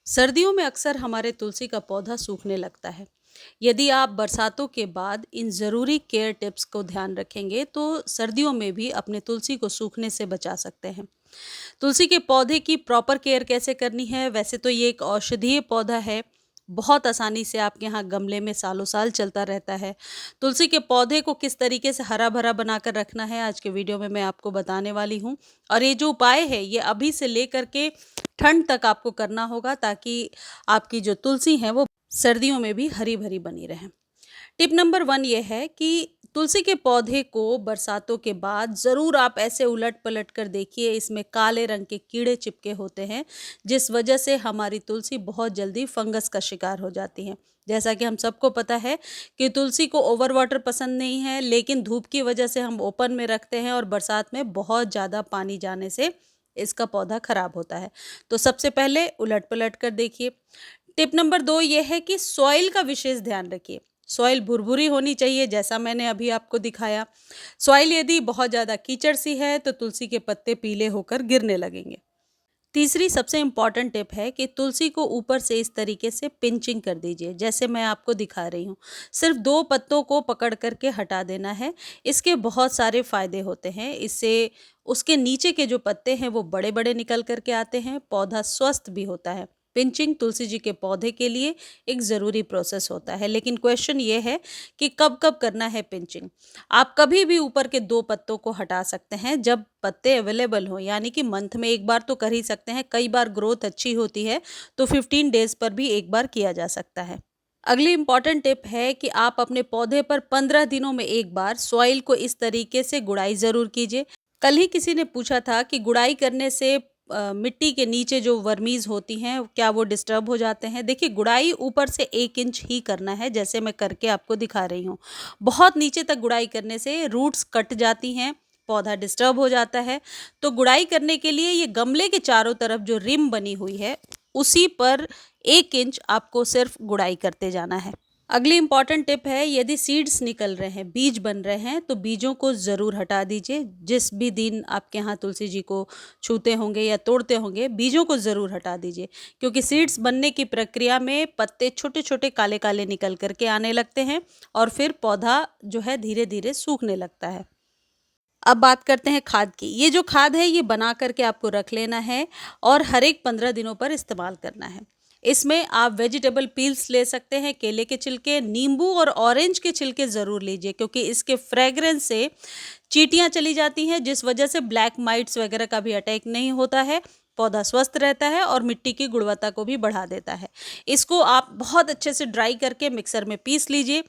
सर्दियों में अक्सर हमारे तुलसी का पौधा सूखने लगता है। यदि आप बरसातों के बाद इन ज़रूरी केयर टिप्स को ध्यान रखेंगे तो सर्दियों में भी अपने तुलसी को सूखने से बचा सकते हैं। तुलसी के पौधे की प्रॉपर केयर कैसे करनी है? वैसे तो ये एक औषधीय पौधा है। बहुत आसानी से आपके यहाँ गमले में सालों साल चलता रहता है। तुलसी के पौधे को किस तरीके से हरा-भरा बनाकर रखना है, आज के वीडियो में मैं आपको बताने वाली हूँ। और ये जो उपाय है, ये अभी से लेकर के ठंड तक आपको करना होगा ताकि आपकी जो तुलसी है वो सर्दियों में भी हरी-भरी बनी रहे। टिप नंबर 1 ये है कि तुलसी के पौधे को बरसातों के बाद ज़रूर आप ऐसे उलट-पलट कर देखिए, इसमें काले रंग के कीड़े चिपके होते हैं, जिस वजह से हमारी तुलसी बहुत जल्दी फंगस का शिकार हो जाती है। जैसा कि हम सबको पता है कि तुलसी को ओवर वाटर पसंद नहीं है, लेकिन धूप की वजह से हम ओपन में रखते हैं और बरसात में बहुत ज़्यादा पानी जाने से इसका पौधा खराब होता है। तो सबसे पहले उलट-पलट कर देखिए। टिप नंबर 2 ये है कि सॉइल का विशेष ध्यान रखिए। सॉइल भुरभुरी होनी चाहिए जैसा मैंने अभी आपको दिखाया। सॉइल यदि बहुत ज़्यादा कीचड़ सी है तो तुलसी के पत्ते पीले होकर गिरने लगेंगे। तीसरी सबसे इम्पॉर्टेंट टिप है कि तुलसी को ऊपर से इस तरीके से पिंचिंग कर दीजिए, जैसे मैं आपको दिखा रही हूँ। सिर्फ 2 पत्तों को पकड़ करके हटा देना है। इसके बहुत सारे फ़ायदे होते हैं। इससे उसके नीचे के जो पत्ते हैं वो बड़े-बड़े निकल कर के आते हैं, पौधा स्वस्थ भी होता है। पिंचिंग तुलसी जी के पौधे के लिए एक ज़रूरी प्रोसेस होता है, लेकिन क्वेश्चन ये है कि कब-कब करना है पिंचिंग? आप कभी भी ऊपर के 2 पत्तों को हटा सकते हैं जब पत्ते अवेलेबल हों, यानी कि मंथ में 1 बार तो कर ही सकते हैं। कई बार ग्रोथ अच्छी होती है तो 15 डेज़ पर भी 1 बार किया जा सकता है। अगली इम्पॉर्टेंट टिप है कि आप अपने पौधे पर 15 दिनों में 1 बार सॉइल को इस तरीके से गुड़ाई ज़रूर कीजिए। कल ही किसी ने पूछा था कि गुड़ाई करने से मिट्टी के नीचे जो वर्मीज़ होती हैं, क्या वो डिस्टर्ब हो जाते हैं? देखिए, गुड़ाई ऊपर से 1 इंच ही करना है, जैसे मैं करके आपको दिखा रही हूँ। बहुत नीचे तक गुड़ाई करने से रूट्स कट जाती हैं, पौधा डिस्टर्ब हो जाता है। तो गुड़ाई करने के लिए ये गमले के चारों तरफ जो रिम बनी हुई है, उसी पर 1 इंच आपको सिर्फ गुड़ाई करते जाना है। अगली इम्पॉर्टेंट टिप है, यदि सीड्स निकल रहे हैं, बीज बन रहे हैं, तो बीजों को ज़रूर हटा दीजिए। जिस भी दिन आपके यहाँ तुलसी जी को छूते होंगे या तोड़ते होंगे, बीजों को ज़रूर हटा दीजिए, क्योंकि सीड्स बनने की प्रक्रिया में पत्ते छोटे-छोटे काले-काले निकल कर के आने लगते हैं और फिर पौधा जो है धीरे-धीरे सूखने लगता है। अब बात करते हैं खाद की। ये जो खाद है ये बना कर के आपको रख लेना है और हर एक 15 दिनों पर इस्तेमाल करना है। इसमें आप वेजिटेबल पील्स ले सकते हैं, केले के छिलके, नींबू और ऑरेंज के छिलके ज़रूर लीजिए, क्योंकि इसके फ्रेग्रेंस से चींटियाँ चली जाती हैं, जिस वजह से ब्लैक माइट्स वगैरह का भी अटैक नहीं होता है। पौधा स्वस्थ रहता है और मिट्टी की गुणवत्ता को भी बढ़ा देता है। इसको आप बहुत अच्छे से ड्राई करके मिक्सर में पीस लीजिए।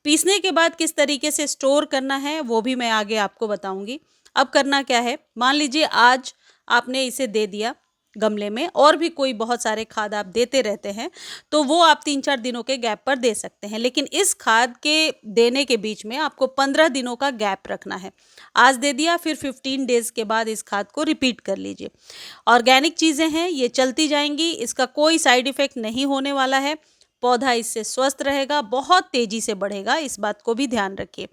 पीसने के बाद किस तरीके से स्टोर करना है वो भी मैं आगे आपको बताऊंगी। अब करना क्या है, मान लीजिए आज आपने इसे दे दिया गमले में, और भी कोई बहुत सारे खाद आप देते रहते हैं, तो वो आप 3-4 दिनों के गैप पर दे सकते हैं, लेकिन इस खाद के देने के बीच में आपको 15 दिनों का गैप रखना है। आज दे दिया, फिर 15 डेज के बाद इस खाद को रिपीट कर लीजिए। ऑर्गेनिक चीज़ें हैं, ये चलती जाएंगी, इसका कोई साइड इफेक्ट नहीं होने वाला है। पौधा इससे स्वस्थ रहेगा, बहुत तेजी से बढ़ेगा, इस बात को भी ध्यान रखिए।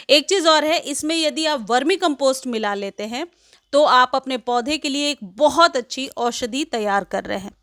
एक चीज़ और है, इसमें यदि आप वर्मी कंपोस्ट मिला लेते हैं तो आप अपने पौधे के लिए एक बहुत अच्छी औषधि तैयार कर रहे हैं।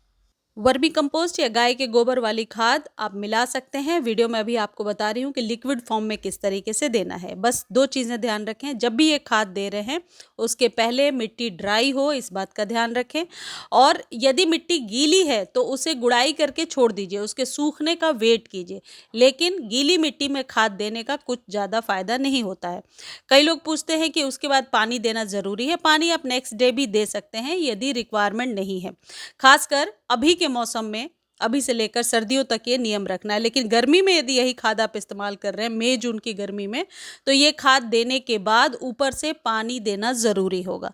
वर्मी कंपोस्ट या गाय के गोबर वाली खाद आप मिला सकते हैं। वीडियो में अभी आपको बता रही हूँ कि लिक्विड फॉर्म में किस तरीके से देना है। बस 2 चीज़ें ध्यान रखें, जब भी ये खाद दे रहे हैं उसके पहले मिट्टी ड्राई हो, इस बात का ध्यान रखें। और यदि मिट्टी गीली है तो उसे गुड़ाई करके छोड़ दीजिए, उसके सूखने का वेट कीजिए, लेकिन गीली मिट्टी में खाद देने का कुछ ज़्यादा फायदा नहीं होता है। कई लोग पूछते हैं कि उसके बाद पानी देना ज़रूरी है। पानी आप नेक्स्ट डे भी दे सकते हैं यदि रिक्वायरमेंट नहीं है। खासकर अभी के मौसम में, अभी से लेकर सर्दियों तक ये नियम रखना है, लेकिन गर्मी में यदि यही खाद आप इस्तेमाल कर रहे हैं, मई जून की गर्मी में, तो ये खाद देने के बाद ऊपर से पानी देना ज़रूरी होगा।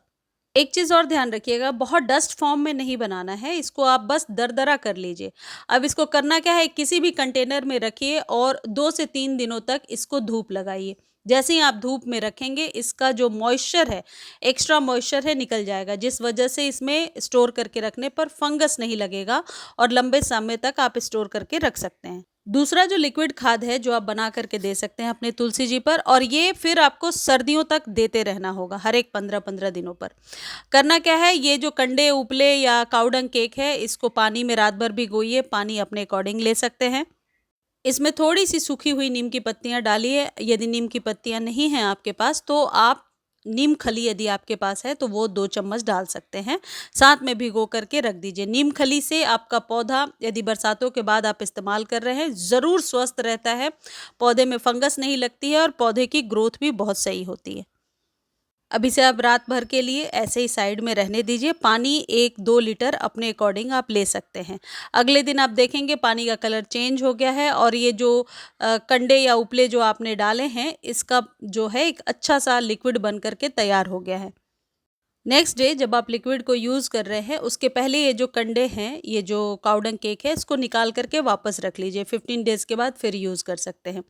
एक चीज़ और ध्यान रखिएगा, बहुत डस्ट फॉर्म में नहीं बनाना है, इसको आप बस दरदरा कर लीजिए। अब इसको करना क्या है, किसी भी कंटेनर में रखिए और 2 से 3 दिनों तक इसको धूप लगाइए। जैसे ही आप धूप में रखेंगे, इसका जो मॉइस्चर है, एक्स्ट्रा मॉइस्चर है, निकल जाएगा, जिस वजह से इसमें स्टोर करके रखने पर फंगस नहीं लगेगा और लंबे समय तक आप स्टोर करके रख सकते हैं। दूसरा जो लिक्विड खाद है जो आप बना करके दे सकते हैं अपने तुलसी जी पर, और ये फिर आपको सर्दियों तक देते रहना होगा, हर एक 15-15 दिनों पर। करना क्या है, ये जो कंडे उपले या काउडंग केक है, इसको पानी में रात भर भिगोइए, पानी अपने अकॉर्डिंग ले सकते हैं। इसमें थोड़ी-सी सूखी हुई नीम की पत्तियाँ डालिए, यदि नीम की पत्तियाँ नहीं हैं आपके पास तो आप नीम खली यदि आपके पास है तो वो 2 चम्मच डाल सकते हैं, साथ में भिगो कर के रख दीजिए। नीम खली से आपका पौधा यदि बरसातों के बाद आप इस्तेमाल कर रहे हैं, ज़रूर स्वस्थ रहता है, पौधे में फंगस नहीं लगती है और पौधे की ग्रोथ भी बहुत सही होती है। अब इसे आप रात भर के लिए ऐसे ही साइड में रहने दीजिए। पानी 1-2 लीटर अपने अकॉर्डिंग आप ले सकते हैं। अगले दिन आप देखेंगे पानी का कलर चेंज हो गया है और ये जो कंडे या उपले जो आपने डाले हैं, इसका जो है एक अच्छा-सा लिक्विड बन कर के तैयार हो गया है। नेक्स्ट डे जब आप लिक्विड को यूज़ कर रहे हैं, उसके पहले ये जो कंडे हैं, ये जो काउडंग केक है, इसको निकाल कर के वापस रख लीजिए। 15 डेज़ के बाद फिर यूज़ कर सकते हैं।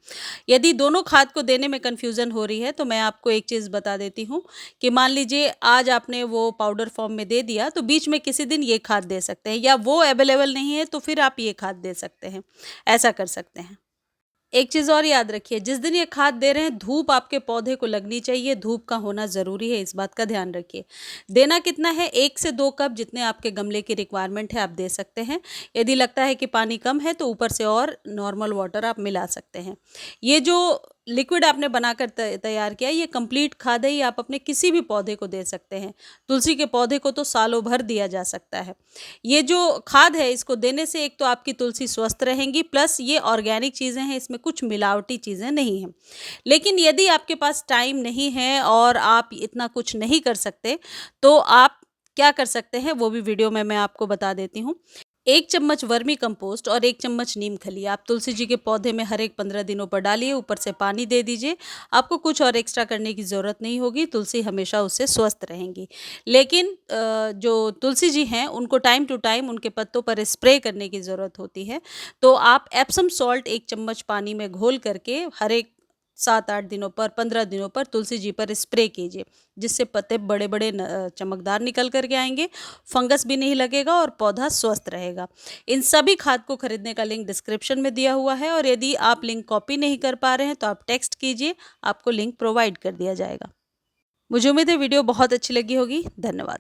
यदि दोनों खाद को देने में कन्फ्यूज़न हो रही है, तो मैं आपको एक चीज़ बता देती हूँ कि मान लीजिए आज आपने वो पाउडर फॉर्म में दे दिया, तो बीच में किसी दिन ये खाद दे सकते हैं, या वो अवेलेबल नहीं है, तो फिर आप ये खाद दे सकते हैं। ऐसा कर सकते हैं। एक चीज़ और याद रखिए, जिस दिन ये खाद दे रहे हैं, धूप आपके पौधे को लगनी चाहिए, धूप का होना ज़रूरी है, इस बात का ध्यान रखिए। देना कितना है, 1 से 2 कप जितने आपके गमले की रिक्वायरमेंट है, आप दे सकते हैं। यदि लगता है कि पानी कम है, तो ऊपर से और नॉर्मल वाटर आप मिला सकते हैं। ये जो लिक्विड आपने बनाकर तैयार किया है, ये कंप्लीट खाद है, ये आप अपने किसी भी पौधे को दे सकते हैं। तुलसी के पौधे को तो सालों भर दिया जा सकता है। ये जो खाद है, इसको देने से एक तो आपकी तुलसी स्वस्थ रहेंगी, प्लस ये ऑर्गेनिक चीज़ें हैं, इसमें कुछ मिलावटी चीज़ें नहीं हैं। लेकिन यदि आपके पास टाइम नहीं है और आप इतना कुछ नहीं कर सकते, तो आप क्या कर सकते हैं, वो भी वीडियो में मैं आपको बता देती हूँ। 1 चम्मच वर्मी कंपोस्ट और 1 चम्मच नीम खली आप तुलसी जी के पौधे में हर एक 15 दिनों पर डालिए, ऊपर से पानी दे दीजिए। आपको कुछ और एक्स्ट्रा करने की ज़रूरत नहीं होगी, तुलसी हमेशा उससे स्वस्थ रहेंगी। लेकिन जो तुलसी जी हैं, उनको टाइम टू टाइम उनके पत्तों पर स्प्रे करने की ज़रूरत होती है। तो आप एप्सम सॉल्ट 1 चम्मच पानी में घोल करके हर एक 7-8 दिनों पर, 15 दिनों पर तुलसी जी पर स्प्रे कीजिए, जिससे पत्ते बड़े-बड़े चमकदार निकल कर के आएँगे, फंगस भी नहीं लगेगा और पौधा स्वस्थ रहेगा। इन सभी खाद को खरीदने का लिंक डिस्क्रिप्शन में दिया हुआ है, और यदि आप लिंक कॉपी नहीं कर पा रहे हैं, तो आप टेक्स्ट कीजिए, आपको लिंक प्रोवाइड कर दिया जाएगा। मुझे उम्मीद है वीडियो बहुत अच्छी लगी होगी। धन्यवाद।